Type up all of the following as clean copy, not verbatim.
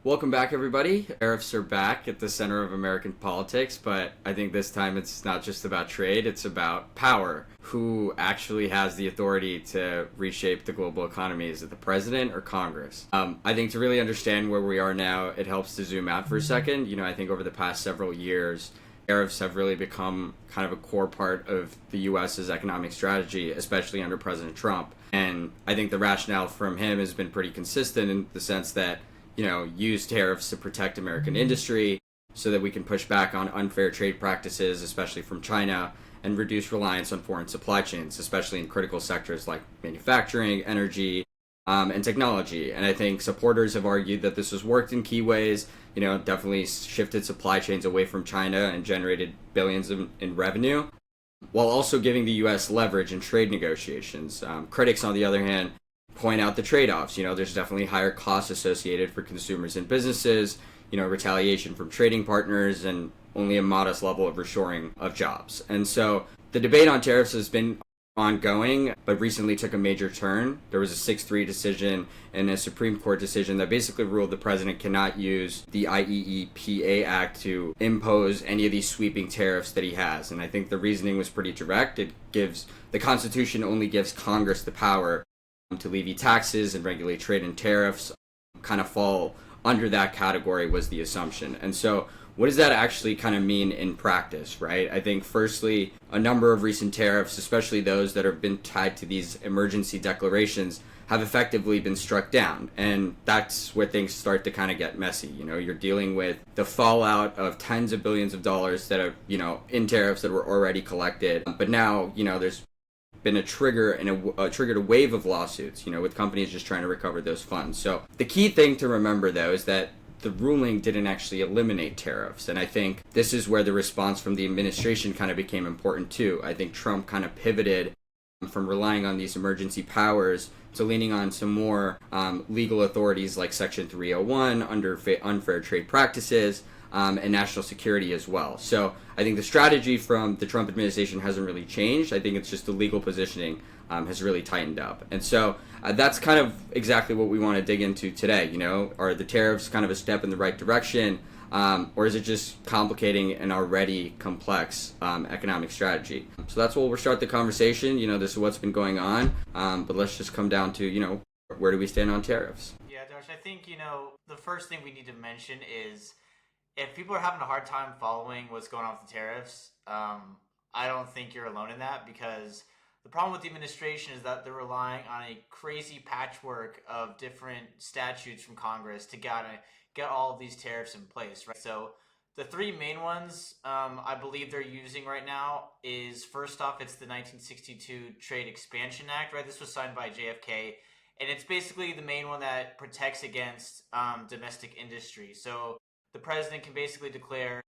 Welcome back, everybody. Tariffs are back at the center of American politics, but I think this time it's not just about trade, it's about power. Who actually has the authority to reshape the global economy? Is it the president or Congress? I think to really understand where we are now, it helps to zoom out for a second. I think over the past several years, tariffs have really become kind of a core part of the US's economic strategy, especially under President Trump. And I think the rationale from him has been pretty consistent in the sense that use tariffs to protect American industry so that we can push back on unfair trade practices, especially from China, and reduce reliance on foreign supply chains, especially in critical sectors like manufacturing, energy, and technology. And I think supporters have argued that this has worked in key ways, definitely shifted supply chains away from China and generated billions in revenue, while also giving the U.S. leverage in trade negotiations. Critics, on the other hand, point out the trade-offs. There's definitely higher costs associated for consumers and businesses, retaliation from trading partners, and only a modest level of reshoring of jobs. And so the debate on tariffs has been ongoing, but recently took a major turn. There was a 6-3 decision and a Supreme Court decision that basically ruled the president cannot use the IEEPA Act to impose any of these sweeping tariffs that he has. And I think the reasoning was pretty direct. The Constitution only gives Congress the power to levy taxes and regulate trade, and tariffs kind of fall under that category was the assumption. And so what does that actually kind of mean in practice, right? I think firstly, a number of recent tariffs, especially those that have been tied to these emergency declarations, have effectively been struck down. And that's where things start to kind of get messy. You're dealing with the fallout of tens of billions of dollars that are, in tariffs that were already collected. But now, there's been a trigger and triggered a wave of lawsuits, with companies just trying to recover those funds. So the key thing to remember, though, is that the ruling didn't actually eliminate tariffs. And I think this is where the response from the administration kind of became important too. I think Trump kind of pivoted from relying on these emergency powers to leaning on some more legal authorities like Section 301 under unfair trade practices, and national security as well. So I think the strategy from the Trump administration hasn't really changed. I think it's just the legal positioning has really tightened up. And so that's kind of exactly what we want to dig into today. Are the tariffs kind of a step in the right direction, or is it just complicating an already complex economic strategy? So that's where we'll start the conversation. This is what's been going on, but let's just come down to, where do we stand on tariffs? Yeah, Josh, I think, the first thing we need to mention is if people are having a hard time following what's going on with the tariffs, I don't think you're alone in that, because the problem with the administration is that they're relying on a crazy patchwork of different statutes from Congress to get all of these tariffs in place, right? So the three main ones I believe they're using right now is, first off, it's the 1962 Trade Expansion Act, right? This was signed by JFK, and it's basically the main one that protects against domestic industry. So the president can basically declare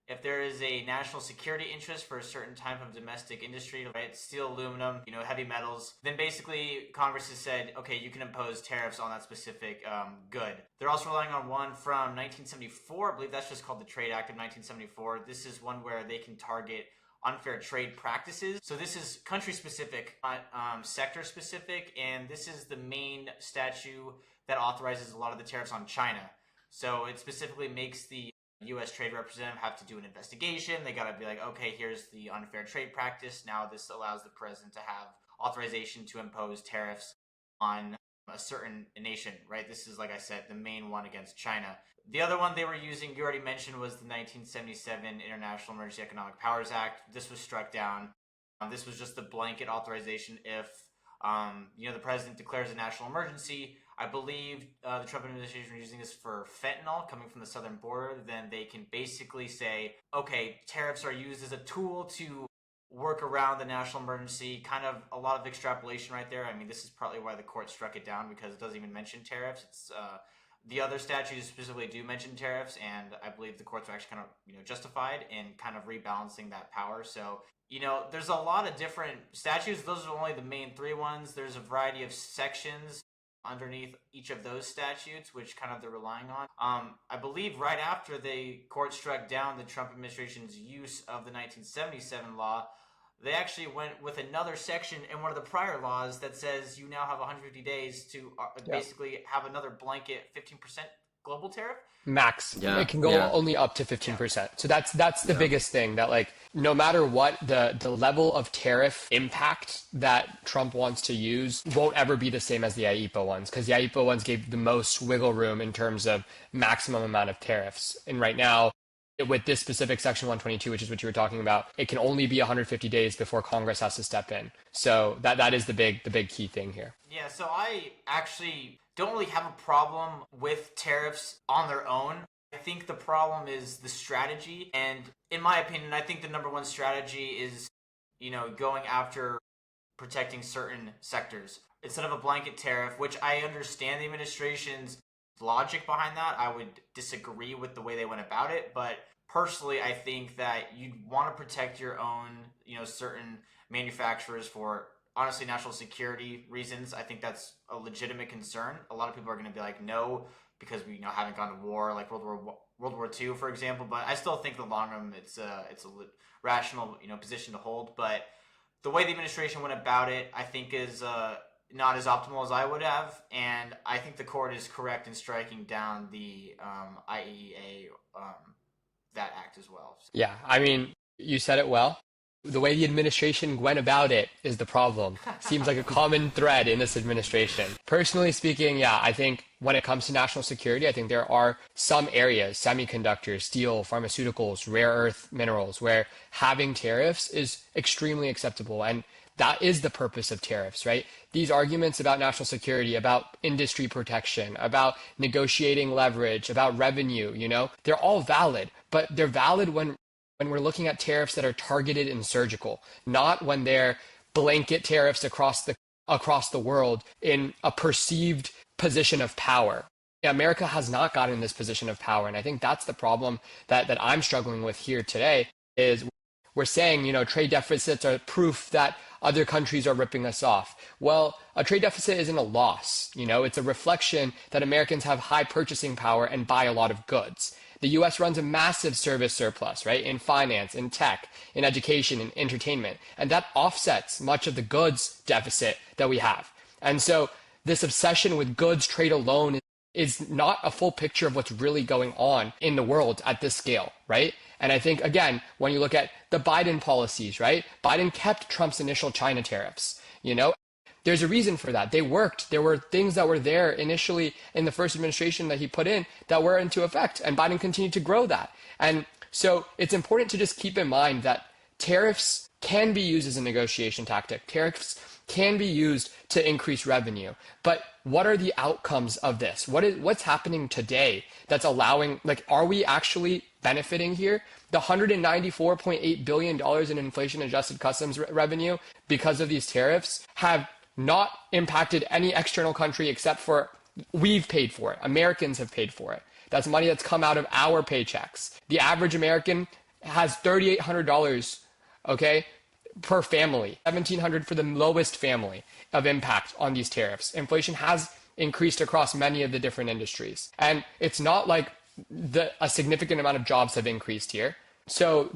if there is a national security interest for a certain type of domestic industry, right, steel, aluminum, heavy metals, then basically Congress has said, okay, you can impose tariffs on that specific good. They're also relying on one from 1974. I believe that's just called the Trade Act of 1974. This is one where they can target unfair trade practices. So this is country specific, not sector specific, and this is the main statute that authorizes a lot of the tariffs on China. So it specifically makes the U.S. Trade Representative have to do an investigation. They got to be like, okay, here's the unfair trade practice. Now this allows the president to have authorization to impose tariffs on a certain nation, right? This is, like I said, the main one against China. The other one they were using, you already mentioned, was the 1977 International Emergency Economic Powers Act. This was struck down. This was just the blanket authorization if, the president declares a national emergency. I believe the Trump administration is using this for fentanyl coming from the southern border. Then they can basically say, okay, tariffs are used as a tool to work around the national emergency. Kind of a lot of extrapolation right there. I mean, this is probably why the court struck it down, because it doesn't even mention tariffs. It's the other statutes specifically do mention tariffs, and I believe the courts are actually kind of justified in kind of rebalancing that power. So there's a lot of different statutes. Those are only the main three ones. There's a variety of sections underneath each of those statutes, which kind of they're relying on. I believe right after the court struck down the Trump administration's use of the 1977 law, they actually went with another section in one of the prior laws that says you now have 150 days to basically have another blanket 15% global tariff? Max. Yeah, It can go yeah. only up to 15%. So that's the Yeah. biggest thing, that like no matter what, the level of tariff impact that Trump wants to use won't ever be the same as the IEEPA ones, because the IEEPA ones gave the most wiggle room in terms of maximum amount of tariffs. And right now, with this specific Section 122, which is what you were talking about, it can only be 150 days before Congress has to step in. So that is the big key thing here. Yeah, so I actually don't really have a problem with tariffs on their own. I think the problem is the strategy. And in my opinion, I think the number one strategy is, going after protecting certain sectors instead of a blanket tariff, which I understand the administration's logic behind that. I would disagree with the way they went about it, but personally, I think that you'd want to protect your own, certain manufacturers for honestly national security reasons. I think that's a legitimate concern. A lot of people are going to be like, no, because we haven't gone to war like World War II, for example. But I still think in the long run it's a rational position to hold. But the way the administration went about it, I think is not as optimal as I would have, and I think the court is correct in striking down the IEEA that act as well. So. Yeah, I mean, you said it well. The way the administration went about it is the problem. Seems like a common thread in this administration. Personally speaking, yeah, I think when it comes to national security, I think there are some areas, semiconductors, steel, pharmaceuticals, rare earth minerals, where having tariffs is extremely acceptable. And that is the purpose of tariffs, right? These arguments about national security, about industry protection, about negotiating leverage, about revenue, they're all valid, but they're valid when we're looking at tariffs that are targeted and surgical, not when they're blanket tariffs across the world in a perceived position of power. America has not gotten in this position of power, and I think that's the problem that I'm struggling with here today. Is we're saying, trade deficits are proof that other countries are ripping us off. Well, a trade deficit isn't a loss. It's a reflection that Americans have high purchasing power and buy a lot of goods. The US runs a massive service surplus, right? In finance, in tech, in education, in entertainment. And that offsets much of the goods deficit that we have. And so this obsession with goods trade alone is not a full picture of what's really going on in the world at this scale, right? And I think, again, when you look at the Biden policies, right? Biden kept Trump's initial China tariffs, There's a reason for that. They worked. There were things that were there initially in the first administration that he put in that were into effect, and Biden continued to grow that. And so it's important to just keep in mind that tariffs can be used as a negotiation tactic. Tariffs can be used to increase revenue. But what are the outcomes of this? What's happening today that's allowing, are we actually benefiting here? The $194.8 billion in inflation-adjusted customs revenue because of these tariffs have not impacted any external country except for we've paid for it. Americans have paid for it. That's money that's come out of our paychecks. The average American has $3,800, okay, per family, $1,700 for the lowest family of impact on these tariffs. Inflation has increased across many of the different industries. And it's not like a significant amount of jobs have increased here. So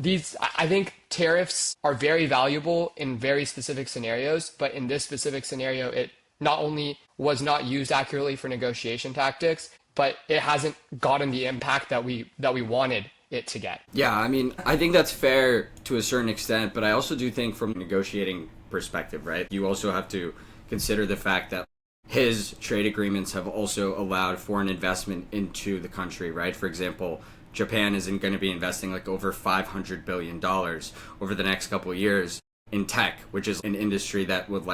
I think tariffs are very valuable in very specific scenarios, but in this specific scenario, it not only was not used accurately for negotiation tactics, but it hasn't gotten the impact that we wanted it to get. Yeah, I mean, I think that's fair to a certain extent, but I also do think from a negotiating perspective, right? You also have to consider the fact that his trade agreements have also allowed foreign investment into the country, right? For example, Japan isn't going to be investing over $500 billion over the next couple of years in tech, which is an industry that would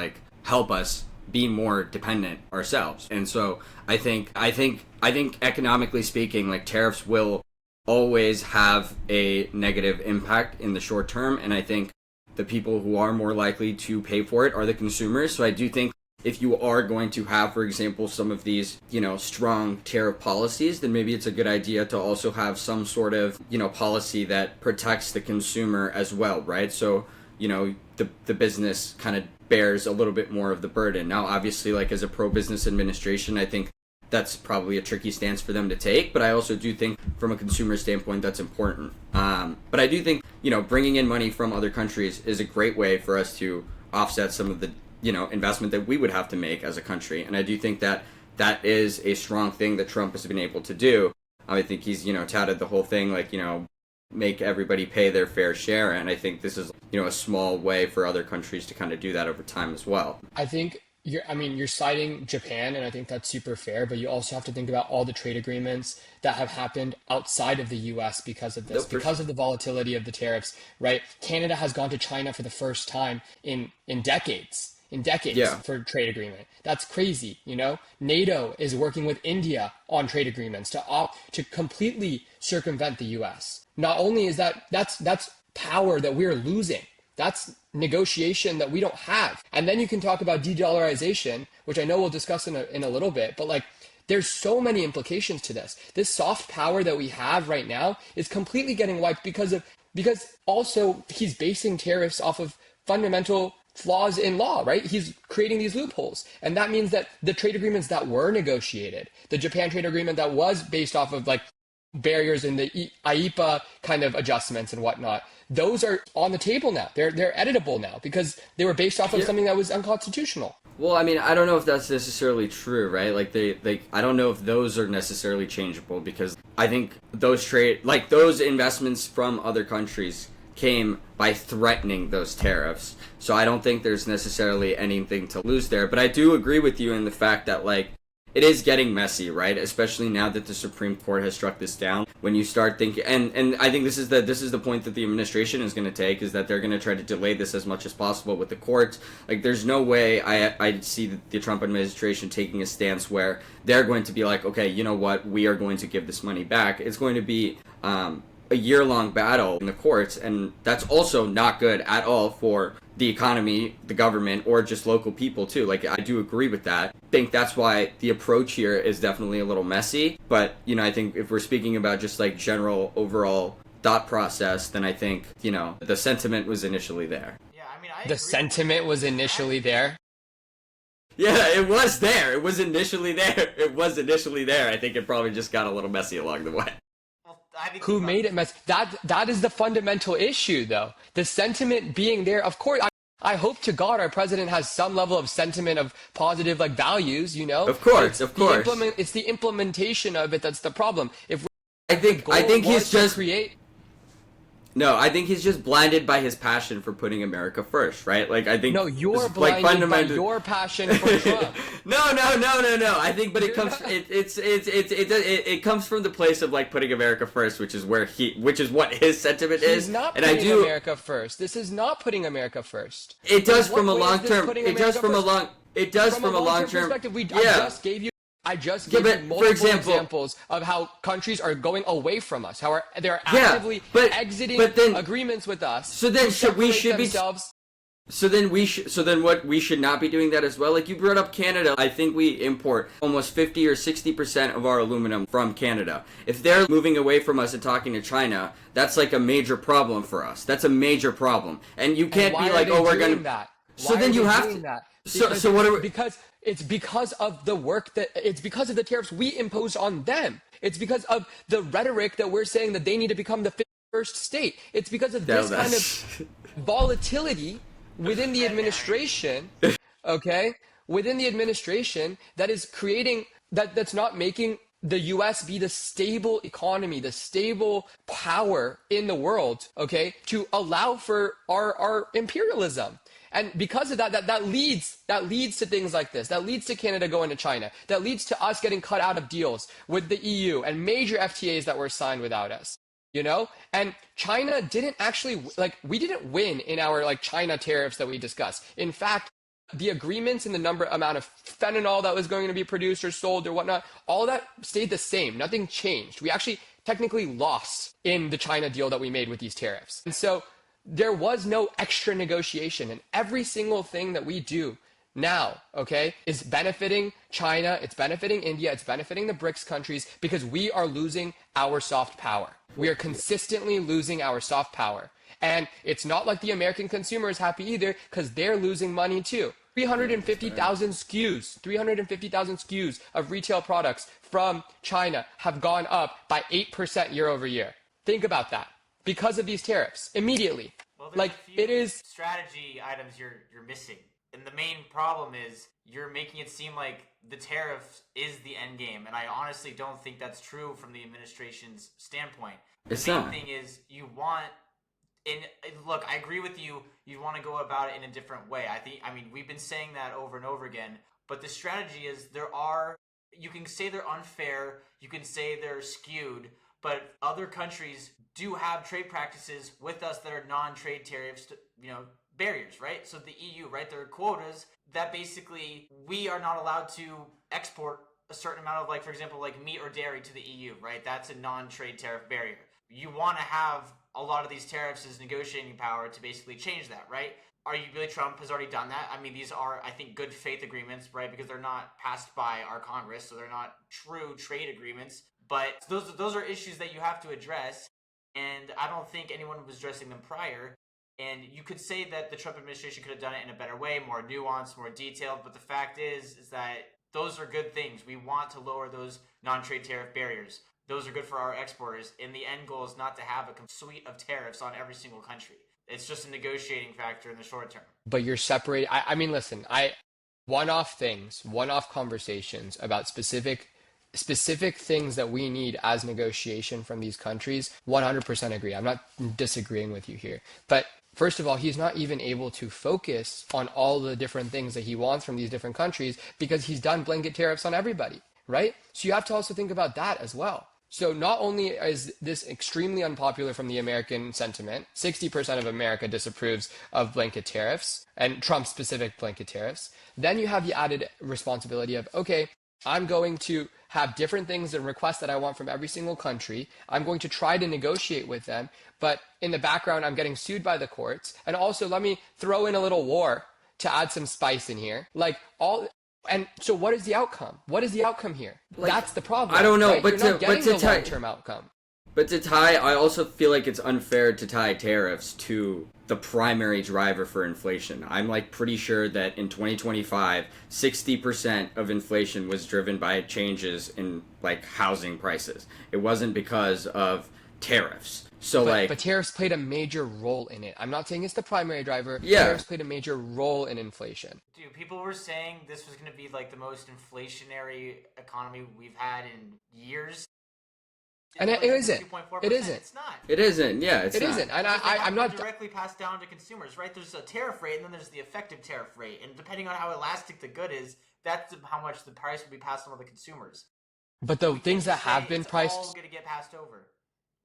help us be more dependent ourselves. And so I think economically speaking, tariffs will always have a negative impact in the short term. And I think the people who are more likely to pay for it are the consumers. So I do think if you are going to have, for example, some of these, strong tariff policies, then maybe it's a good idea to also have some sort of, policy that protects the consumer as well, right? So, the business kind of bears a little bit more of the burden. Now, obviously, as a pro-business administration, I think that's probably a tricky stance for them to take, but I also do think from a consumer standpoint that's important. But I do think, bringing in money from other countries is a great way for us to offset some of the investment that we would have to make as a country. And I do think that that is a strong thing that Trump has been able to do. I think he's, touted the whole thing like, make everybody pay their fair share. And I think this is, a small way for other countries to kind of do that over time as well. I think you're citing Japan, and I think that's super fair, but you also have to think about all the trade agreements that have happened outside of the US because of this, because of the volatility of the tariffs, right? Canada has gone to China for the first time in decades. For trade agreement. That's crazy, NATO is working with India on trade agreements to completely circumvent the US. Not only is that's power that we're losing. That's negotiation that we don't have. And then you can talk about de-dollarization, which I know we'll discuss in a little bit, but like there's so many implications to this. This soft power that we have right now is completely getting wiped because also he's basing tariffs off of fundamental flaws in law, right? He's creating these loopholes. And that means that the trade agreements that were negotiated, the Japan trade agreement that was based off of like barriers in the IEPA kind of adjustments and whatnot, those are on the table now. They're editable now because they were based off of something that was unconstitutional. Well, I mean, I don't know if that's necessarily true, right? Like I don't know if those are necessarily changeable because I think those investments from other countries came by threatening those tariffs. So I don't think there's necessarily anything to lose there. But I do agree with you in the fact that like it is getting messy, right? Especially now that the Supreme Court has struck this down. When you start thinking, and I think this is the point that the administration is going to take, is that they're going to try to delay this as much as possible with the courts. Like, there's no way I see the Trump administration taking a stance where they're going to be like, okay, you know what, we are going to give this money back. It's going to be a year-long battle in the courts, and that's also not good at all for the economy, the government, or just local people too. Like, I do agree with that. I think that's why the approach here is definitely a little messy, but I think if we're speaking about just like general overall thought process, then I think the sentiment was initially there. Yeah, I mean, the sentiment was initially there. Yeah, it was there. It was initially there. I think it probably just got a little messy along the way. Who made it mess? That is the fundamental issue, though. The sentiment being there. Of course, I hope to God our president has some level of sentiment of positive like values. Of course. It's the implementation of it that's the problem. I think he's just No, I think he's just blinded by his passion for putting America first, right? Like, I think... No, you're blinded by your passion for Trump. No. I think, but it comes... It comes from the place of, like, putting America first, which is what his sentiment is. He's not putting America first. This is not putting America first. It does from a long term... It does from a long term... perspective. I just gave you multiple examples of how countries are going away from us, how they're actively exiting agreements with us. So then we should not be doing that as well? Like, you brought up Canada. I think we import almost 50 or 60% of our aluminum from Canada. If they're moving away from us and talking to China, that's like a major problem for us. That's a major problem. And you can't be like, oh, we're going to... So then you have to... So what are we... It's because of it's because of the tariffs we impose on them. It's because of the rhetoric that we're saying that they need to become the first state. It's because of this kind of volatility within the administration, okay? Within the administration that is creating, that's not making the US be the stable economy, the stable power in the world, okay? To allow for our imperialism. And because of that leads to things like this. That leads to Canada going to China. That leads to us getting cut out of deals with the EU and major FTAs that were signed without us. And China didn't actually, we didn't win in our China tariffs that we discussed. In fact, the agreements and the amount of fentanyl that was going to be produced or sold or whatnot, all that stayed the same. Nothing changed. We actually technically lost in the China deal that we made with these tariffs. And so there was no extra negotiation, and every single thing that we do now, okay, is benefiting China, it's benefiting India, it's benefiting the BRICS countries because we are losing our soft power. We are consistently losing our soft power. And it's not like the American consumer is happy either because they're losing money too. 350,000 SKUs of retail products from China have gone up by 8% year over year. Think about that. Because of these tariffs, immediately. Well, it is strategy items you're missing. And the main problem is you're making it seem like the tariff is the end game, and I honestly don't think that's true from the administration's standpoint. The It's main not. thing is you want, and look, I agree with you. You want to go about it in a different way. I mean, we've been saying that over and over again. But the strategy is you can say they're unfair, you can say they're skewed, but other countries do have trade practices with us that are non-trade tariffs, barriers, right? So the EU, right? There are quotas that basically we are not allowed to export a certain amount of, like, for example, like meat or dairy to the EU, right? That's a non-trade tariff barrier. You want to have a lot of these tariffs as negotiating power to basically change that, right? Are you really? Trump has already done that. I mean, these are, I think, good faith agreements, right? Because they're not passed by our Congress, so they're not true trade agreements. But those are issues that you have to address, and I don't think anyone was addressing them prior. And you could say that the Trump administration could have done it in a better way, more nuanced, more detailed. But the fact is that those are good things. We want to lower those non-trade tariff barriers. Those are good for our exporters. And the end goal is not to have a suite of tariffs on every single country. It's just a negotiating factor in the short term. But you're separating. I mean, listen, one-off things, one-off conversations about specific things that we need as negotiation from these countries, 100% agree. I'm not disagreeing with you here. But first of all, he's not even able to focus on all the different things that he wants from these different countries because he's done blanket tariffs on everybody, right? So you have to also think about that as well. So not only is this extremely unpopular from the American sentiment, 60% of America disapproves of blanket tariffs and Trump-specific blanket tariffs, then you have the added responsibility of, okay, I'm going to have different things and requests that I want from every single country. I'm going to try to negotiate with them, but in the background, I'm getting sued by the courts. And also, let me throw in a little war to add some spice in here. And so what is the outcome? What is the outcome here? That's the problem. I don't know, right? but You're not getting the tie, long-term outcome. but to tie, I also feel like it's unfair to tie tariffs to the primary driver for inflation. I'm like pretty sure that in 2025, 60% of inflation was driven by changes in like housing prices. It wasn't because of tariffs. So But tariffs played a major role in it. I'm not saying it's the primary driver. Yeah. Tariffs played a major role in inflation. Dude, people were saying this was going to be like the most inflationary economy we've had in years. And it isn't. 2.4%. It isn't. It's not. it isn't. Yeah, it's It not. isn't. And Because they have I'm to not. directly passed down to consumers, right? There's a tariff rate, and then there's the effective tariff rate, and depending on how elastic the good is, that's how much the price will be passed on to the consumers. But the We things can't that say have been it's priced. all going to get passed over.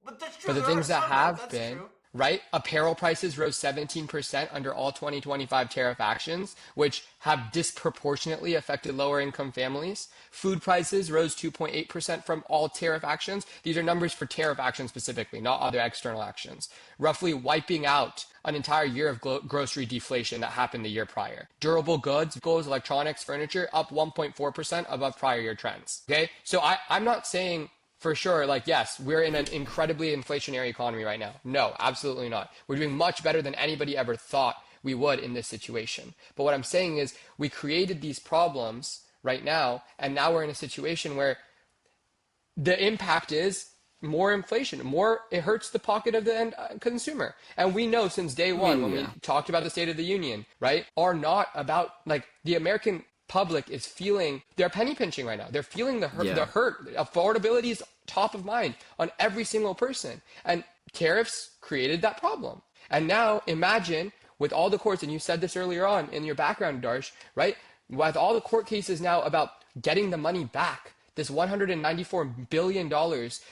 But that's true. But the there things are that some, have that's been, true. right? Apparel prices rose 17% under all 2025 tariff actions, which have disproportionately affected lower income families. Food prices rose 2.8% from all tariff actions. These are numbers for tariff actions specifically, not other external actions, roughly wiping out an entire year of grocery deflation that happened the year prior. Durable goods, electronics, furniture, up 1.4% above prior year trends. Okay, so I'm not saying for sure, like, yes, we're in an incredibly inflationary economy right now. No, absolutely not. We're doing much better than anybody ever thought we would in this situation. But what I'm saying is we created these problems right now, and now we're in a situation where the impact is more inflation, it hurts the pocket of the end consumer. And we know since day one, when we talked about the State of the Union, right, are not about, like, the American public is feeling, they're penny pinching right now. They're feeling the hurt. Affordability is top of mind on every single person. And tariffs created that problem. And now imagine with all the courts, and you said this earlier on in your background, Darsh, right? With all the court cases now about getting the money back, this $194 billion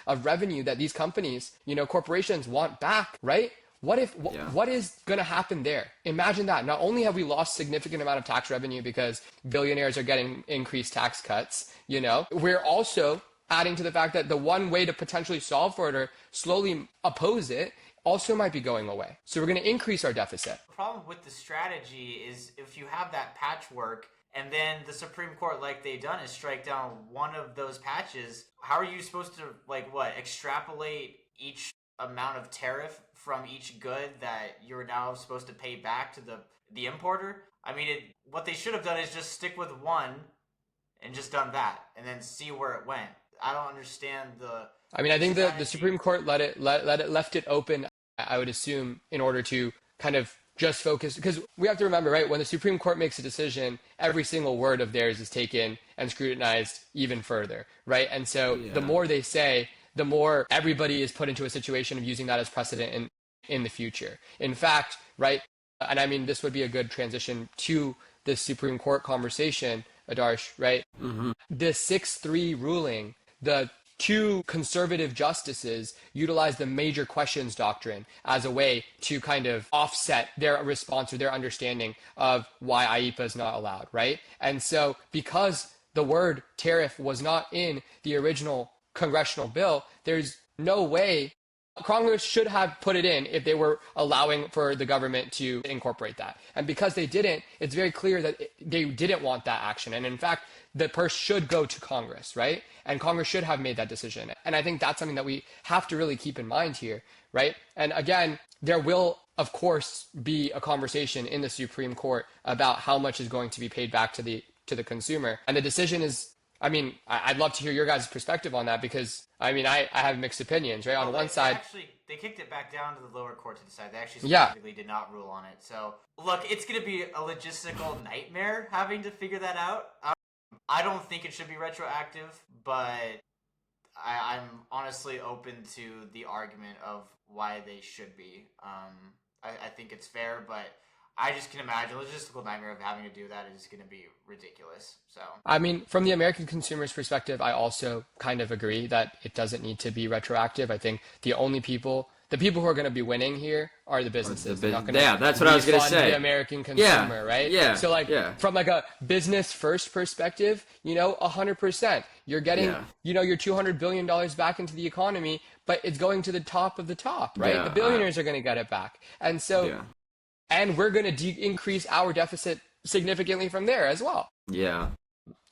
of revenue that these companies, corporations want back, right? What is going to happen there? Imagine that. Not only have we lost significant amount of tax revenue because billionaires are getting increased tax cuts, we're also adding to the fact that the one way to potentially solve for it or slowly oppose it also might be going away. So we're going to increase our deficit. The problem with the strategy is if you have that patchwork and then the Supreme Court, like they've done, is strike down one of those patches, how are you supposed to, extrapolate each amount of tariff from each good that you're now supposed to pay back to the importer? I mean, what they should have done is just stick with one and just done that and then see where it went. I don't understand the I think the strategy. Supreme Court left it open, I would assume, in order to kind of just focus, because we have to remember, right, when the Supreme Court makes a decision, every single word of theirs is taken and scrutinized even further, right? And so the Yeah. more they say, the more everybody is put into a situation of using that as precedent in the future. In fact, right, and I mean, this would be a good transition to this Supreme Court conversation, Adarsh, right? Hmm. The 6-3 ruling, the two conservative justices utilized the major questions doctrine as a way to kind of offset their response or their understanding of why IEPA is not allowed, right? And so because the word tariff was not in the original congressional bill, there's no way Congress should have put it in if they were allowing for the government to incorporate that. And because they didn't, it's very clear that they didn't want that action. And in fact, the purse should go to Congress, right? And Congress should have made that decision. And I think that's something that we have to really keep in mind here, right? And again, there will, of course, be a conversation in the Supreme Court about how much is going to be paid back to the consumer. And the decision is, I mean, I'd love to hear your guys' perspective on that because, I mean, I have mixed opinions, right? On one side, They kicked it back down to the lower court to decide. They actually yeah, specifically did not rule on it. So, look, it's going to be a logistical nightmare having to figure that out. I don't think it should be retroactive, but I'm honestly open to the argument of why they should be. I think it's fair, but I just can imagine a logistical nightmare of having to do that is going to be ridiculous. So, I mean, from the American consumer's perspective, I also kind of agree that it doesn't need to be retroactive. I think the people who are going to be winning here are the businesses. They're not going to Yeah, that's what I was going to refund say. the American consumer, right? Yeah. So like Yeah. from like a business first perspective, 100%. You're getting, Yeah. your $200 billion back into the economy, but it's going to the top of the top, right? Yeah, The billionaires are going to get it back. And so, Yeah. and we're going to increase our deficit significantly from there as well. Yeah.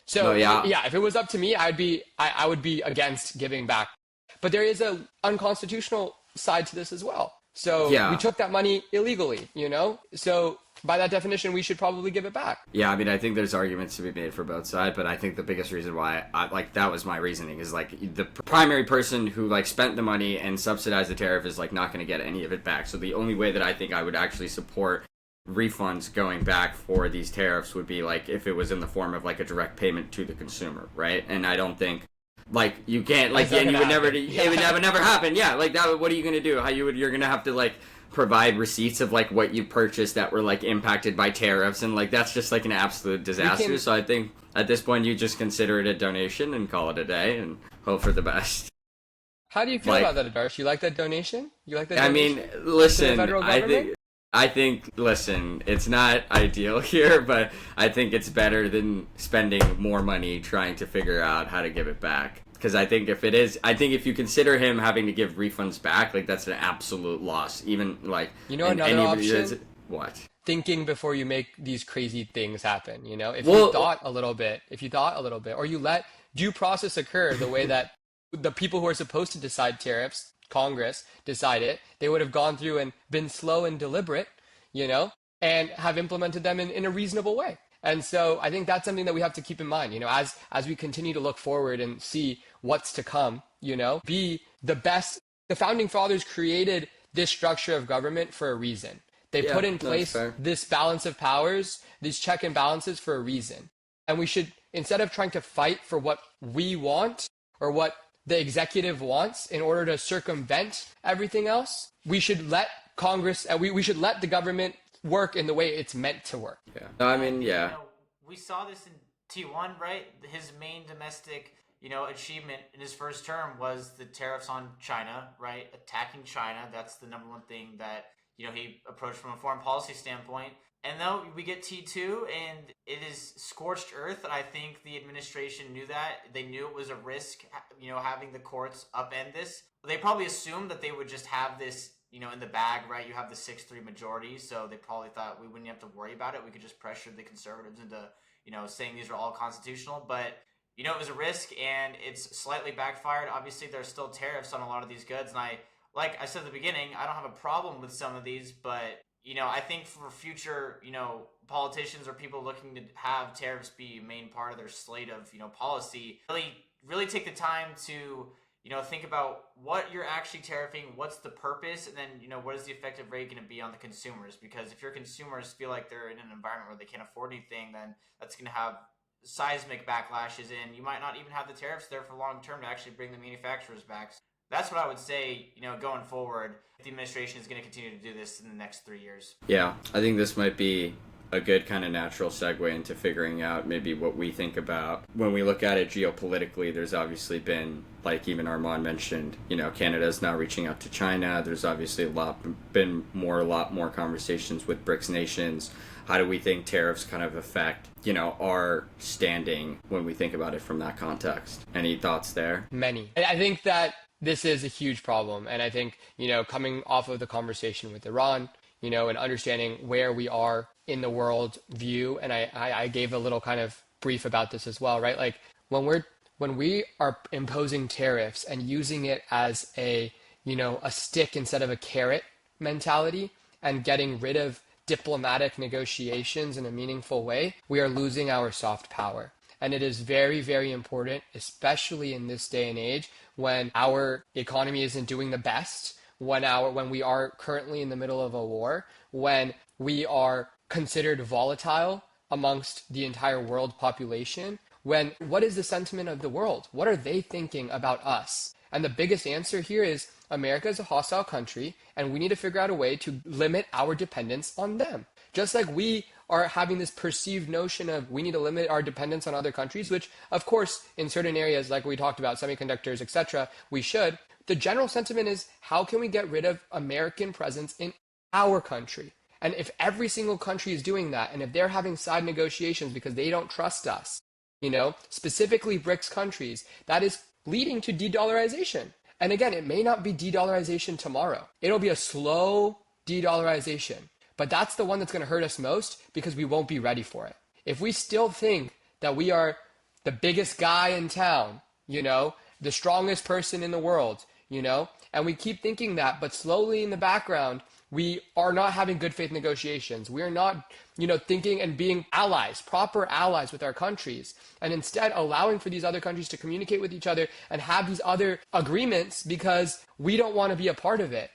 So No, yeah. if it was up to me, I would be against giving back. But there is a unconstitutional side to this as well. So Yeah. we took that money illegally, So by that definition, we should probably give it back. Yeah, I mean, I think there's arguments to be made for both sides, but I think the biggest reason why, that was my reasoning, is, the primary person who, spent the money and subsidized the tariff is, not going to get any of it back. So the only way that I think I would actually support refunds going back for these tariffs would be, if it was in the form of, a direct payment to the consumer, right? And I don't think... you can't, and you would never, it would never happen. Yeah, that, what are you going to do? You're going to have to, provide receipts of, what you purchased that were, impacted by tariffs, and, that's just, an absolute disaster. So I think, at this point, you just consider it a donation and call it a day and hope for the best. How do you feel about that, Adarsh? You like that donation? You like that I donation? mean, listen, to the federal government? I think, listen, it's not ideal here, but I think it's better than spending more money trying to figure out how to give it back. Because I think if you consider him having to give refunds back, that's an absolute loss. Even, another option? What? Thinking before you make these crazy things happen, If you thought a little bit, or you let due process occur the way that the people who are supposed to decide tariffs, Congress, decide it, they would have gone through and been slow and deliberate, and have implemented them in a reasonable way. And so I think that's something that we have to keep in mind, as we continue to look forward and see what's to come, be the best. The founding fathers created this structure of government for a reason. They put in place this balance of powers, these check and balances for a reason. And we should, instead of trying to fight for what we want or what the executive wants in order to circumvent everything else, we should let Congress, we should let the government work in the way it's meant to work. Yeah. No, I mean, yeah. We saw this in T1, right? His main domestic, achievement in his first term was the tariffs on China, right? Attacking China. That's the number one thing that, he approached from a foreign policy standpoint. And though we get T2 and it is scorched earth, and I think the administration knew that. They knew it was a risk, having the courts upend this. They probably assumed that they would just have this, in the bag, right? You have the 6-3 majority, so they probably thought we wouldn't have to worry about it. We could just pressure the conservatives into, saying these are all constitutional. But, it was a risk, and it's slightly backfired. Obviously, there's still tariffs on a lot of these goods, and like I said at the beginning, I don't have a problem with some of these, but... I think for future, politicians or people looking to have tariffs be a main part of their slate of, policy, really take the time to, think about what you're actually tariffing, what's the purpose, and then, what is the effective rate going to be on the consumers? Because if your consumers feel like they're in an environment where they can't afford anything, then that's going to have seismic backlashes, and you might not even have the tariffs there for long term to actually bring the manufacturers back. So that's what I would say, going forward, if the administration is going to continue to do this in the next 3 years. Yeah, I think this might be a good kind of natural segue into figuring out maybe what we think about when we look at it geopolitically. There's obviously been, like even Armand mentioned, Canada's now reaching out to China. There's obviously a lot more conversations with BRICS nations. How do we think tariffs kind of affect, our standing when we think about it from that context? Any thoughts there? Many. I think that this is a huge problem. And I think, coming off of the conversation with Iran, and understanding where we are in the world view. And I gave a little kind of brief about this as well, right? Like when we are imposing tariffs and using it as a stick instead of a carrot mentality and getting rid of diplomatic negotiations in a meaningful way, we are losing our soft power. And it is very, very important, especially in this day and age when our economy isn't doing the best, when we are currently in the middle of a war, when we are considered volatile amongst the entire world population, what is the sentiment of the world? What are they thinking about us? And the biggest answer here is America is a hostile country, and we need to figure out a way to limit our dependence on them. Just like we are having this perceived notion of we need to limit our dependence on other countries, which of course in certain areas like we talked about, semiconductors, etc., we should. The general sentiment is how can we get rid of American presence in our country? And if every single country is doing that, and if they're having side negotiations because they don't trust us, specifically BRICS countries, that is leading to de-dollarization. And again, it may not be de-dollarization tomorrow. It'll be a slow de-dollarization. But that's the one that's going to hurt us most because we won't be ready for it. If we still think that we are the biggest guy in town, the strongest person in the world, and we keep thinking that, but slowly in the background, we are not having good faith negotiations. We are not, thinking and being allies, proper allies with our countries, and instead allowing for these other countries to communicate with each other and have these other agreements because we don't want to be a part of it.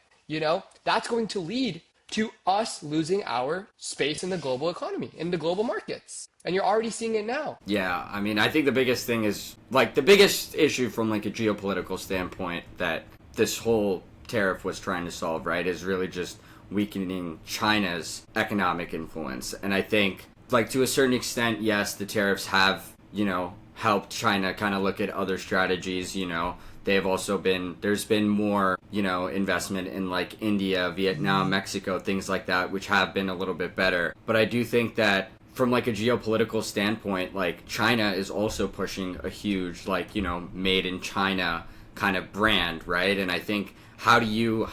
That's going to lead to us losing our space in the global economy, in the global markets. And you're already seeing it now. Yeah, I mean, I think the biggest thing is, the biggest issue from, a geopolitical standpoint that this whole tariff was trying to solve, right, is really just weakening China's economic influence. And I think, to a certain extent, yes, the tariffs have, helped China kind of look at other strategies, They've also there's been more, investment in India, Vietnam, Mexico, things like that, which have been a little bit better. But I do think that from a geopolitical standpoint, China is also pushing a huge, made in China kind of brand, right? And I think how do you,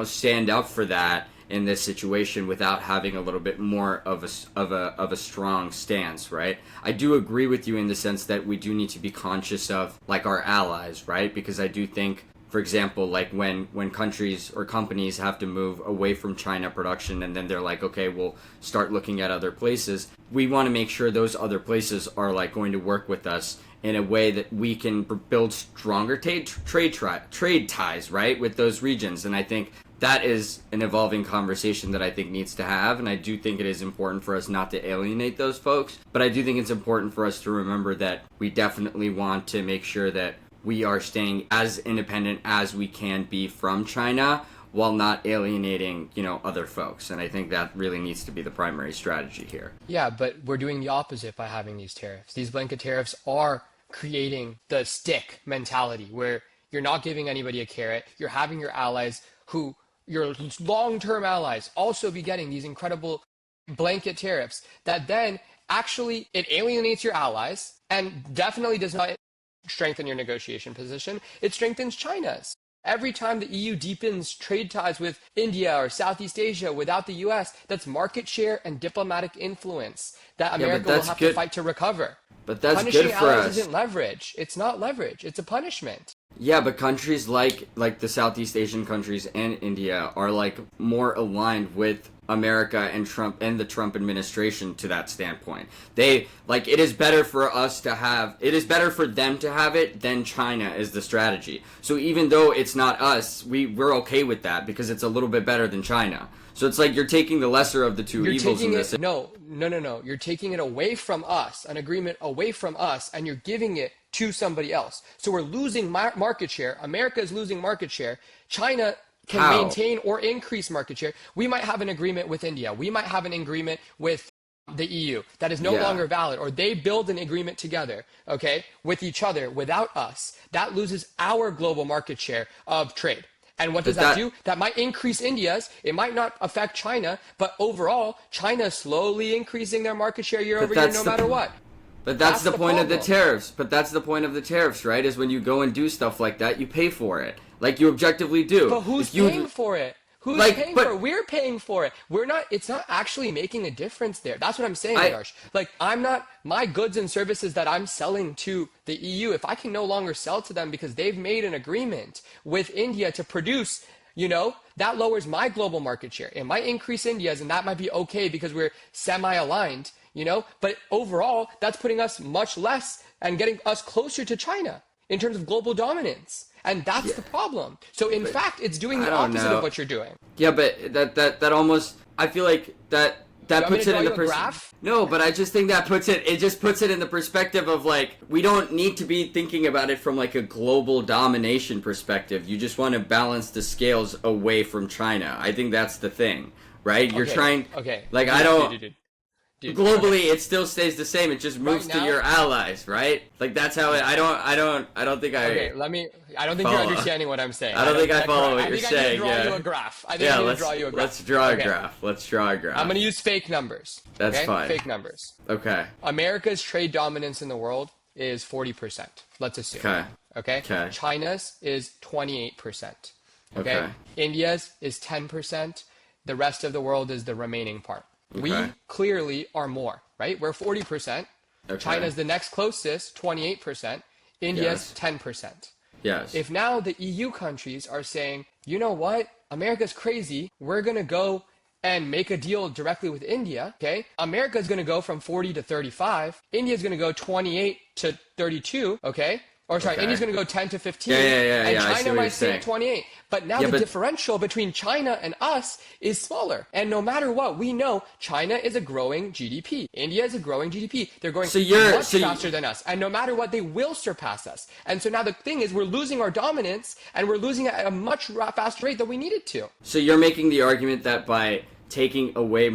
stand up for that in this situation without having a little bit more of a strong stance, right? I do agree with you in the sense that we do need to be conscious of our allies, right? Because I do think, for example, when countries or companies have to move away from China production and then they're okay, we'll start looking at other places, we want to make sure those other places are going to work with us in a way that we can build stronger trade ties, right, with those regions. And I think that is an evolving conversation that I think needs to have, and I do think it is important for us not to alienate those folks, but I do think it's important for us to remember that we definitely want to make sure that we are staying as independent as we can be from China while not alienating, other folks. And I think that really needs to be the primary strategy here. Yeah, but we're doing the opposite by having these tariffs. These blanket tariffs are creating the stick mentality where you're not giving anybody a carrot. You're having your allies your long-term allies also be getting these incredible blanket tariffs that then actually it alienates your allies and definitely does not strengthen your negotiation position. It strengthens China's. Every time the EU deepens trade ties with India or Southeast Asia without the US, that's market share and diplomatic influence that America will have to fight to recover. But that's Punishing good for allies us. isn't leverage. It's not leverage. It's a punishment. Yeah, but countries like the Southeast Asian countries and India are like more aligned with America and Trump and the Trump administration to that standpoint. They like it is better for us to have it is better for them to have it than China is the strategy. So even though it's not us, we're okay with that because it's a little bit better than China. So it's like you're taking the lesser of the two You're evils in taking this. it, no. You're taking it away from us, an agreement away from us, and you're giving it to somebody else. So we're losing market share. America is losing market share. China can How? maintain or increase market share. We might have an agreement with India. We might have an agreement with the EU that is no Yeah. longer valid, or they build an agreement together, okay, with each other without us. That loses our global market share of trade. And what does But that that- do? That might increase India's. It might not affect China, but overall, China is slowly increasing their market share year over year, that's no the matter po- what. But that's the point of the problem. tariffs. But that's the point of the tariffs, right? Is when you go and do stuff like that, you pay for it. Like you objectively do. But who's If you- paying for it? Who's Like, paying but- for it? We're paying for it. We're not. It's not actually making a difference there. That's what I'm saying, Darsh. Like I'm not. My goods and services that I'm selling to the EU, if I can no longer sell to them because they've made an agreement with India to produce, that lowers my global market share. It might increase India's, and that might be okay because we're semi-aligned. But overall, that's putting us much less and getting us closer to China in terms of global dominance. And that's the problem. So in fact, it's doing the I don't opposite know. of what you're doing. Yeah, but that almost I feel like that want me puts to it in draw the you a graph? No, but I just think that puts it just puts it in the perspective of like we don't need to be thinking about it from like a global domination perspective. You just want to balance the scales away from China. I think that's the thing, right? You're trying like I don't globally it still stays the same. It just moves Right to now- your allies, right? Like that's how it I don't think I Okay, I don't think you're follow. understanding what I'm saying. I don't think I that's follow correct. what you're I saying, think I need to draw yeah. you a graph. I think yeah, I need let's to draw you a graph. let's draw a Okay. graph. Let's draw a graph. I'm going to use fake numbers. That's okay? fine. Fake numbers. Okay. America's trade dominance in the world is 40%. Let's assume. Okay. Okay. China's is 28%. Okay. India's is 10%. The rest of the world is the remaining part. We Okay. clearly are more, right? We're 40%. Okay. China's the next closest, 28%. India's Yes. 10%. Yes. If now the EU countries are saying, you know what, America's crazy, we're going to go and make a deal directly with India, okay? America's going to go from 40 to 35. India's going to go 28 to 32, okay? Or sorry, Okay. India's going to go 10 to 15. Yeah, and I see China what you're might stay saying. at 28. But now Yeah, the but- differential between China and us is smaller. And no matter what, we know China is a growing GDP. India is a growing GDP. They're growing much faster than us. And no matter what, they will surpass us. And so now the thing is we're losing our dominance and we're losing it at a much faster rate than we needed to. So you're making the argument that by taking away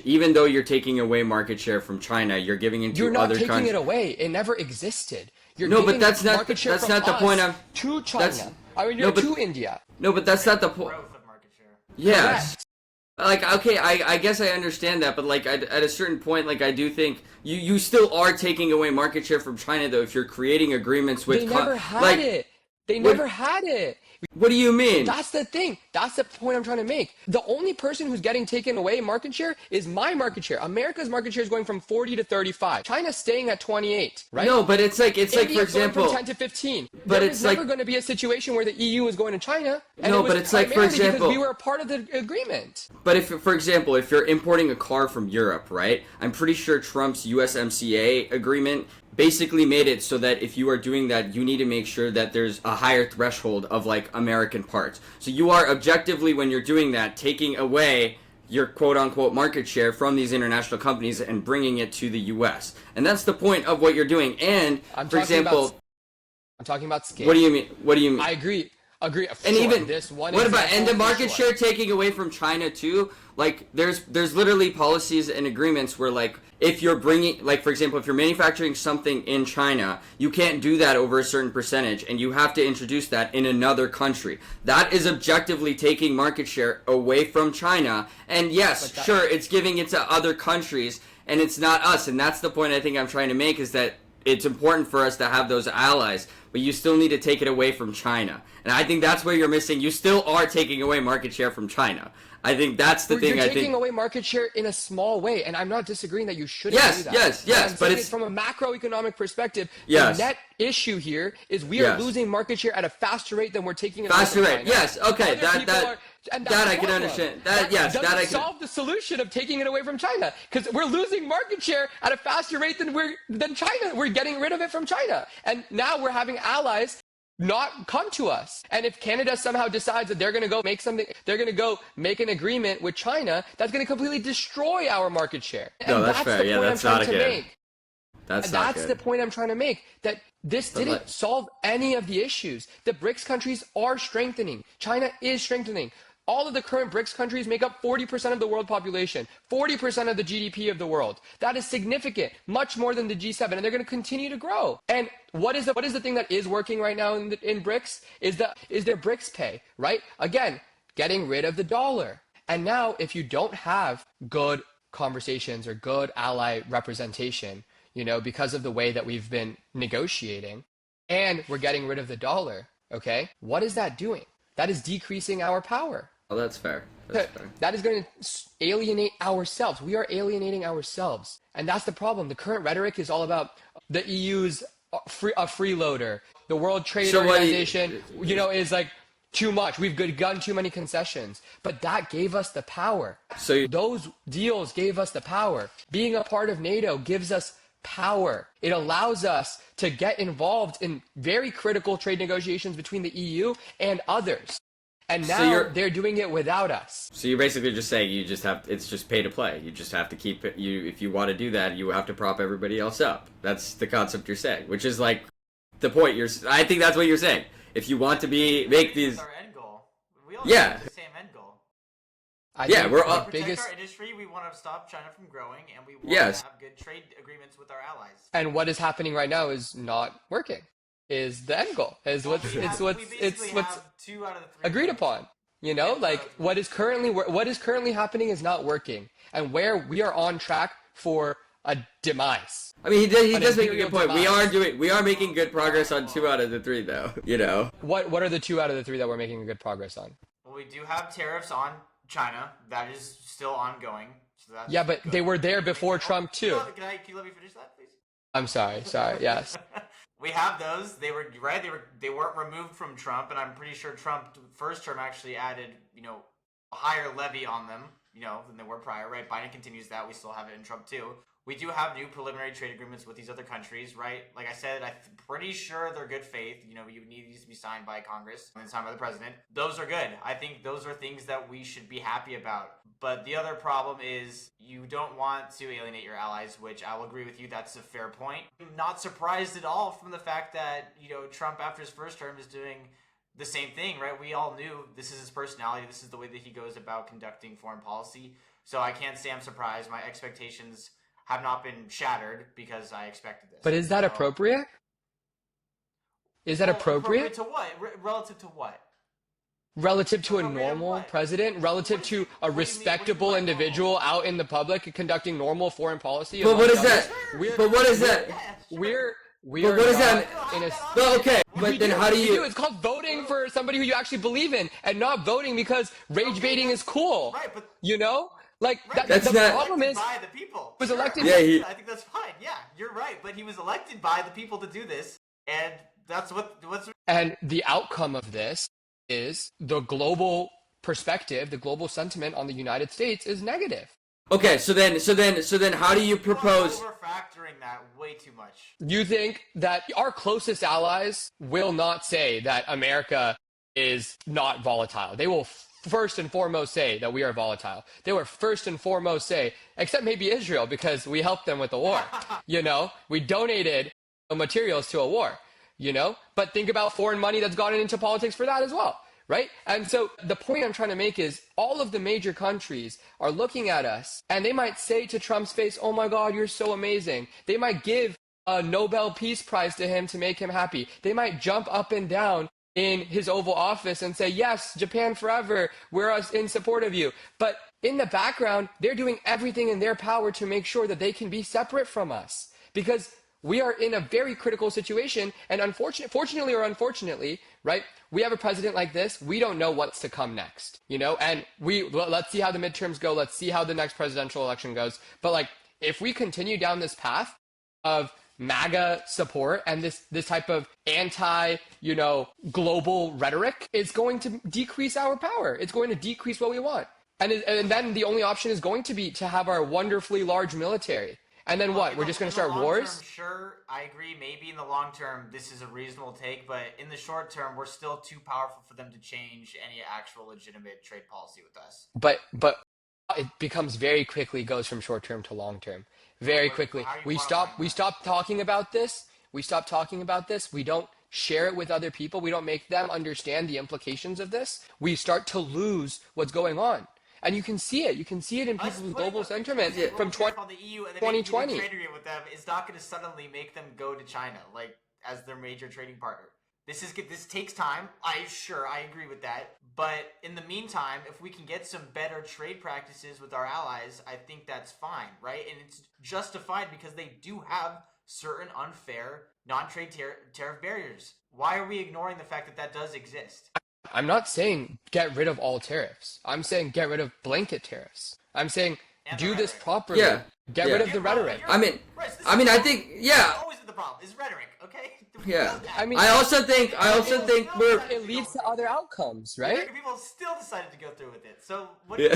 even though you're taking away market share from China, you're giving into You're not other taking countries. it away. It never existed. You're No, but giving that's not- market share that's from not the us point I'm- to China. that's- You're no, but- to India. No, but that's not the point. Growth of market share. Yes. Like, okay, I guess I understand that, but like at a certain point, like I do think you still are taking away market share from China, though, if you're creating agreements with They never had like, it. They what- never had it. What do you mean? That's the thing. That's the point I'm trying to make. The only person who's getting taken away market share is my market share. America's market share is going from 40 to 35. China's staying at 28, right? No, but it's like India's for going example. from 10 to 15. But there it's was like- never going to be a situation where the EU is going to China. And No, it was but it's like, for primarily example- because we were a part of the agreement. But if, for example, if you're importing a car from Europe, right? I'm pretty sure Trump's USMCA agreement basically made it so that if you are doing that, you need to make sure that there's a higher threshold of like American parts. So you are objectively, when you're doing that, taking away your quote unquote market share from these international companies and bringing it to the US. And that's the point of what you're doing. And I'm for talking example, about- I'm talking about scale. what do you mean? What do you mean? I agree. And And even this one. what about and the example, market sure. share taking away from China too? Like there's literally policies and agreements where like if you're bringing like for example if you're manufacturing something in China, you can't do that over a certain percentage and you have to introduce that in another country. That is objectively taking market share away from China. And yes, sure, it's giving it to other countries and it's not us. And that's the point I think I'm trying to make is that it's important for us to have those allies, but you still need to take it away from China. And I think that's where you're missing. You still are taking away market share from China. I think that's the thing. You're I taking think away market share in a small way, and I'm not disagreeing that you shouldn't do that. yes, I'm but saying it's from a macroeconomic perspective. yes, The net issue here is we are yes, losing market share at a faster rate than we're taking it away faster from rate. China. Yes, okay, Other people are, and that's that the I can problem. understand. That yes, doesn't that I can solve the solution of taking it away from China, because we're losing market share at a faster rate than China. We're getting rid of it from China, and now we're having allies not come to us. And if Canada somehow decides that they're going to go make something, they're going to go make an agreement with China, that's going to completely destroy our market share. No, And that's fair. the Yeah, point that's I'm not trying to good. make. That's not That's good. the point I'm trying to make, that this didn't solve any of the issues. The BRICS countries are strengthening. China is strengthening. All of the current BRICS countries make up 40% of the world population, 40% of the GDP of the world. That is significant, much more than the G7, and they're going to continue to grow. And what is the thing that is working right now in BRICS is their BRICS pay, right? Again, getting rid of the dollar. And now, if you don't have good conversations or good ally representation, because of the way that we've been negotiating, and we're getting rid of the dollar, okay? What is that doing? That is decreasing our power. Oh, that's fair. That's fair. That is going to alienate ourselves. We are alienating ourselves. And that's the problem. The current rhetoric is all about the EU's a freeloader. The World Trade Organization, is like too much. We've done too many concessions. But that gave us the power. So those deals gave us the power. Being a part of NATO gives us power. It allows us to get involved in very critical trade negotiations between the EU and others. And now they're doing it without us. So you're basically just saying it's just pay to play. You just have to keep it. If you want to do that, you have to prop everybody else up. That's the concept you're saying, which is like the point I think that's what you're saying. If you want to make these. That's our end goal. We all have the same end goal. We're all protect our industry. We want to stop China from growing, and we want to have good trade agreements with our allies. And what is happening right now is not working. Is the end goal? Is what's two out of the three agreed upon? What is currently happening is not working, and where we are on track for a demise. I mean, he does make a good point. Demise. We are making good progress on 2 out of the 3, though. What are the 2 out of the 3 that we're making good progress on? Well, we do have tariffs on China. That is still ongoing. So that's but good. They were there before Trump too. Can you let me finish that, please? I'm sorry. Yes. We have those. They were right. They weren't removed from Trump, and I'm pretty sure Trump first term actually added a higher levy on them than they were prior. Right. Biden continues that. We still have it in Trump too. We do have new preliminary trade agreements with these other countries, right? Like I said, I'm pretty sure they're good faith. You need these to be signed by Congress and signed by the president. Those are good. I think those are things that we should be happy about. But the other problem is you don't want to alienate your allies, which I will agree with you. That's a fair point. I'm not surprised at all from the fact that, Trump after his first term is doing the same thing, right? We all knew this is his personality. This is the way that he goes about conducting foreign policy. So I can't say I'm surprised. My expectations have not been shattered because I expected this. But is that appropriate? Is that appropriate? To what? Relative to what? Relative to a normal president? Relative to a respectable individual out in the public conducting normal foreign policy? But what is that? But what is that? We're But what is that? Well, okay, but then how do you? It's called voting for somebody who you actually believe in, and not voting because rage baiting is cool. Right, but That's the not problem is by the people. Was elected. Yeah, I think that's fine. Yeah, you're right, but he was elected by the people to do this, and that's what's. And the outcome of this is the global perspective, the global sentiment on the United States is negative. Okay, so then, how do you propose? We're factoring that way too much. You think that our closest allies will not say that America is not volatile? They will first and foremost say that we are volatile. They will first and foremost say, except maybe Israel, because we helped them with the war. We donated materials to a war. But think about foreign money that's gone into politics for that as well. Right? And so the point I'm trying to make is all of the major countries are looking at us and they might say to Trump's face, oh my God, you're so amazing. They might give a Nobel Peace Prize to him to make him happy. They might jump up and down in his Oval Office and say, yes, Japan forever, we're in support of you. But in the background, they're doing everything in their power to make sure that they can be separate from us because we are in a very critical situation. And fortunately or unfortunately, right? We have a president like this. We don't know what's to come next, and let's see how the midterms go. Let's see how the next presidential election goes. But like, if we continue down this path of MAGA support and this type of anti, global rhetoric, it's going to decrease our power. It's going to decrease what we want. And then the only option is going to be to have our wonderfully large military. And then what? We're just going to start wars? Sure, I agree. Maybe in the long term, this is a reasonable take. But in the short term, we're still too powerful for them to change any actual legitimate trade policy with us. But it becomes very quickly, goes from short term to long term. Very quickly. We stop talking about this. We stop talking about this. We don't share it with other people. We don't make them understand the implications of this. We start to lose what's going on. And you can see it. You can see it in people's global sentiment from 2020. Trade agreement with them is not going to suddenly make them go to China, like as their major trading partner. This takes time. I agree with that. But in the meantime, if we can get some better trade practices with our allies, I think that's fine, right? And it's justified because they do have certain unfair non-trade tariff barriers. Why are we ignoring the fact that does exist? I'm not saying get rid of all tariffs. I'm saying get rid of blanket tariffs. I'm saying do this properly. Yeah. Get rid of the rhetoric. I think, yeah. Always the problem is rhetoric, okay? Yeah. I also think it leads to other outcomes, right? American people still decided to go through with it. So what do you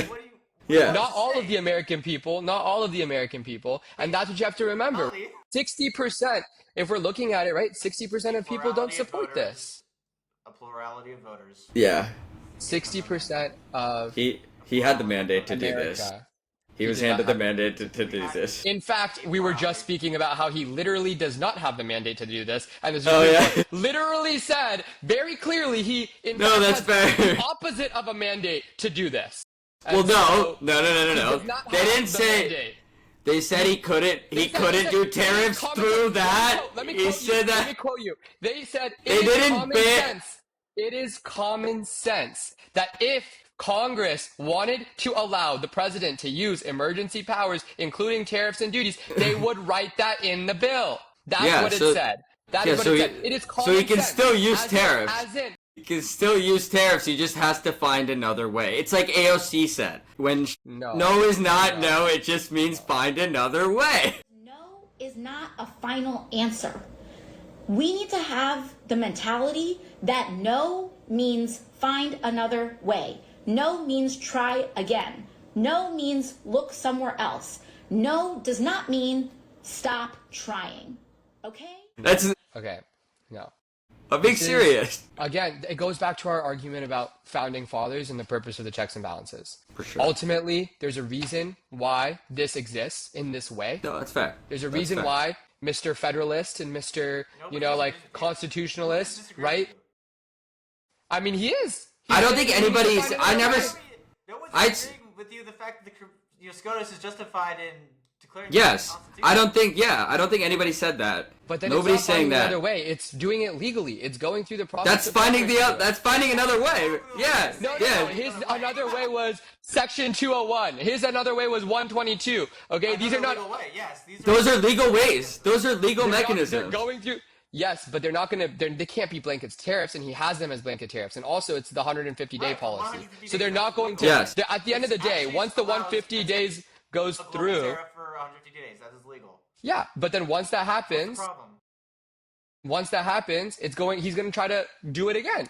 Yeah. Not all of the American people, and that's what you have to remember. 60%, if we're looking at it, right? 60% of people don't support this. A plurality of voters. Yeah. 60% of He had the mandate to do this. He was handed the mandate to do this. In fact, we were just speaking about how he literally does not have the mandate to do this, and this literally said very clearly has the opposite of a mandate to do this. And no. They didn't say. Mandate. They said he couldn't do tariffs through that. Let me quote you. They said it is common sense that if Congress wanted to allow the president to use emergency powers, including tariffs and duties, they would write that in the bill. That's what it said. It said. It is common sense. So he can still use tariffs. He can still use tariffs. He just has to find another way. It's like AOC said. When no is not no, it just means find another way. No is not a final answer. We need to have the mentality that no means find another way. No means try again. No means look somewhere else. No does not mean stop trying. Okay? Okay. No. I'm being serious. Again, it goes back to our argument about founding fathers and the purpose of the checks and balances. For sure. Ultimately, there's a reason why this exists in this way. No, that's fair. There's a reason why Mr. Federalist and Mr. Constitutionalist, right? I mean, he is. I don't think anybody's. I never. No one's agreeing with you the fact that SCOTUS is justified in declaring. Yes, I don't think anybody said that. But then nobody's it's not saying that. Another way. It's doing it legally. It's going through the process. That's finding another way. Yeah. No. His another way was Section 201. His another way was 122. Okay, these are not. Yes, those are legal ways. Those are legal mechanisms. They're going through. Yes, but they're not going to. They can't be blanket tariffs, and he has them as blanket tariffs. And also, it's the 150-day policy. So they're not going to. Yes. At the end of the day, once the 150 days goes through. Tariff for 150 days. That is legal. Yeah, but then once that happens, he's going to try to do it again,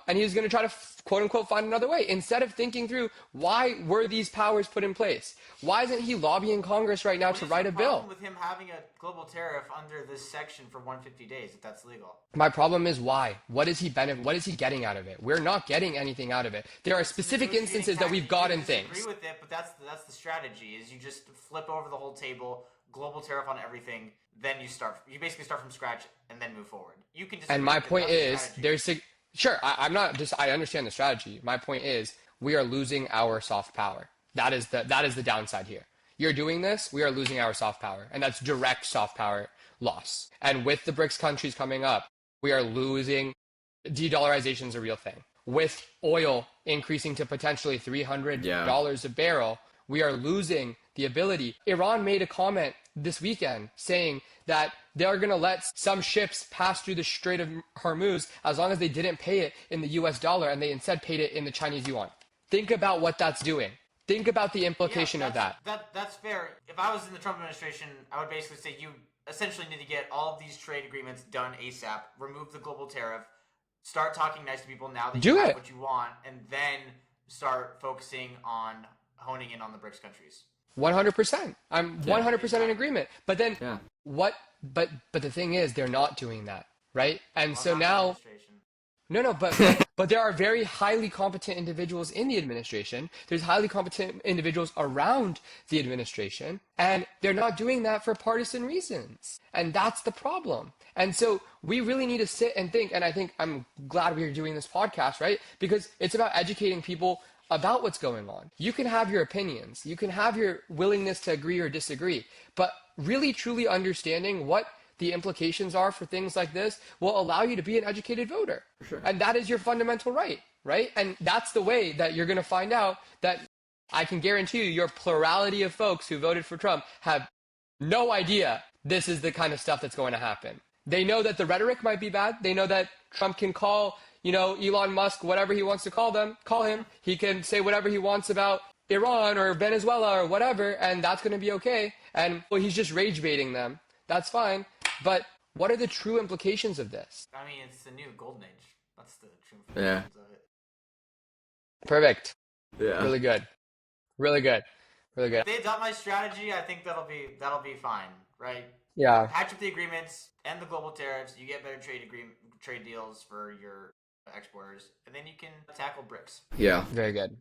and he's going to try to quote unquote find another way instead of thinking through why were these powers put in place? Why isn't he lobbying Congress right now to write a bill? With him having a global tariff under this section for 150 days, if that's legal. My problem is why? What is he getting out of it? We're not getting anything out of it. There are specific instances that we've gotten things. I agree with it, but that's the strategy. Is you just flip over the whole table, global tariff on everything, then you basically start from scratch and then move forward. You can just. And my point is, I understand the strategy. My point is, we are losing our soft power. That is the downside here. You're doing this, we are losing our soft power, and that's direct soft power loss. And with the BRICS countries coming up, we are losing. De-dollarization is a real thing. With oil increasing to potentially $300 a barrel, we are losing the ability. Iran made a comment this weekend saying that they are going to let some ships pass through the Strait of Hormuz as long as they didn't pay it in the US dollar and they instead paid it in the Chinese yuan. Think about what that's doing. Think about the implication of that. That's fair. If I was in the Trump administration, I would basically say you essentially need to get all of these trade agreements done ASAP, remove the global tariff, start talking nice to people now that you have what you want, and then start focusing on honing in on the BRICS countries. 100%. I'm 100% in agreement. But then what? But the thing is, they're not doing that, right? And so now. No, but there are very highly competent individuals in the administration. There's highly competent individuals around the administration, and they're not doing that for partisan reasons. And that's the problem. And so we really need to sit and think, and I think I'm glad we're doing this podcast, right? Because it's about educating people about what's going on. You can have your opinions. You can have your willingness to agree or disagree, but really truly understanding what the implications are for things like this will allow you to be an educated voter. Sure. And that is your fundamental right? And that's the way that you're going to find out that I can guarantee you your plurality of folks who voted for Trump have no idea this is the kind of stuff that's going to happen. They know that the rhetoric might be bad. They know that Trump can call, Elon Musk, whatever he wants to call him. He can say whatever he wants about Iran or Venezuela or whatever, and that's going to be okay. And he's just rage baiting them. That's fine. But what are the true implications of this? I mean, it's the new golden age. That's the true implications of it. Perfect. Yeah. Really good. Really good. Really good. If they adopt my strategy, I think that'll be fine, right? Yeah. Patch up the agreements, end the global tariffs, you get better trade deals for your exporters, and then you can tackle BRICS. Yeah. Very good.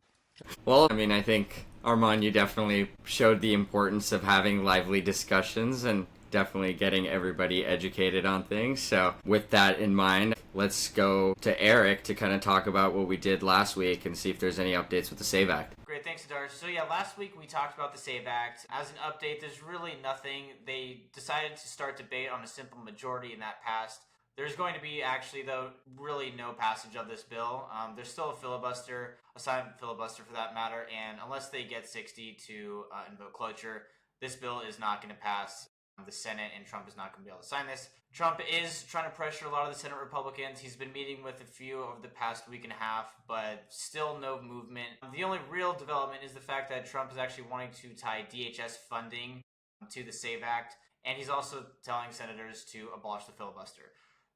Well, I mean, I think, Armand, you definitely showed the importance of having lively discussions and definitely getting everybody educated on things. So with that in mind, let's go to Eric to kind of talk about what we did last week and see if there's any updates with the SAVE Act. Great, thanks, Adarsh. So yeah, last week we talked about the SAVE Act. As an update, there's really nothing. They decided to start debate on a simple majority, and that passed. There's going to be actually, though, really no passage of this bill. There's still a filibuster, a silent filibuster for that matter, and unless they get 60 to invoke cloture, this bill is not going to pass the Senate, and Trump is not going to be able to sign this. Trump is trying to pressure a lot of the Senate Republicans. He's been meeting with a few over the past week and a half, but still no movement. The only real development is the fact that Trump is actually wanting to tie DHS funding to the SAVE Act, and he's also telling senators to abolish the filibuster.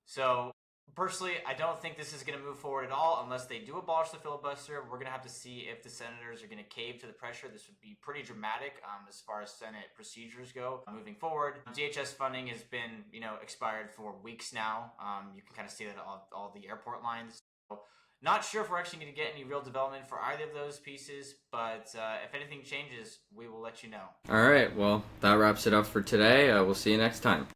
So personally, I don't think this is going to move forward at all unless they do abolish the filibuster. We're going to have to see if the senators are going to cave to the pressure. This would be pretty dramatic as far as Senate procedures go moving forward. DHS funding has been, expired for weeks now. You can kind of see that at all the airport lines. So not sure if we're actually going to get any real development for either of those pieces, but if anything changes, we will let you know. All right. Well, that wraps it up for today. We'll see you next time.